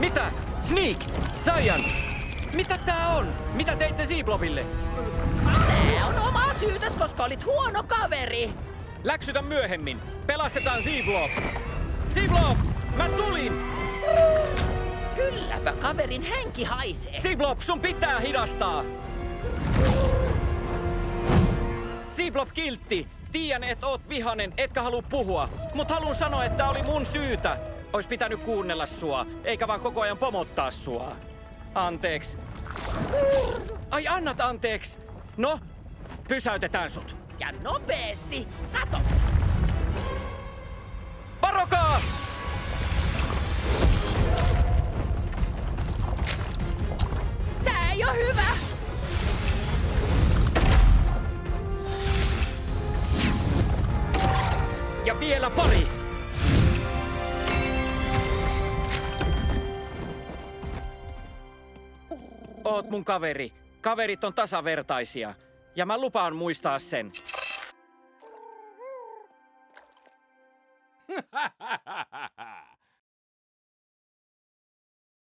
Mitä? Sneak! Cyan! Mitä tää on? Mitä teitte Zblobille? Tää on oma syytäs, koska olit huono kaveri. Läksytä myöhemmin. Pelastetaan Zblob! Zblob! Mä tulin! Kylläpä kaverin henki haisee. Zblob, sun pitää hidastaa! Zblob kiltti! Tiedän, et oot vihanen, etkä halua puhua. Mut haluan sanoa, että oli mun syytä. Ois pitänyt kuunnella sua, eikä vaan koko ajan pomottaa sua. Anteeksi. Ai annat anteeksi! No, pysäytetään sut. Ja nopeesti. Kato. Varokaa! Tää ei oo hyvä. Ja vielä pari! Oot mun kaveri. Kaverit on tasavertaisia. Ja mä lupaan muistaa sen.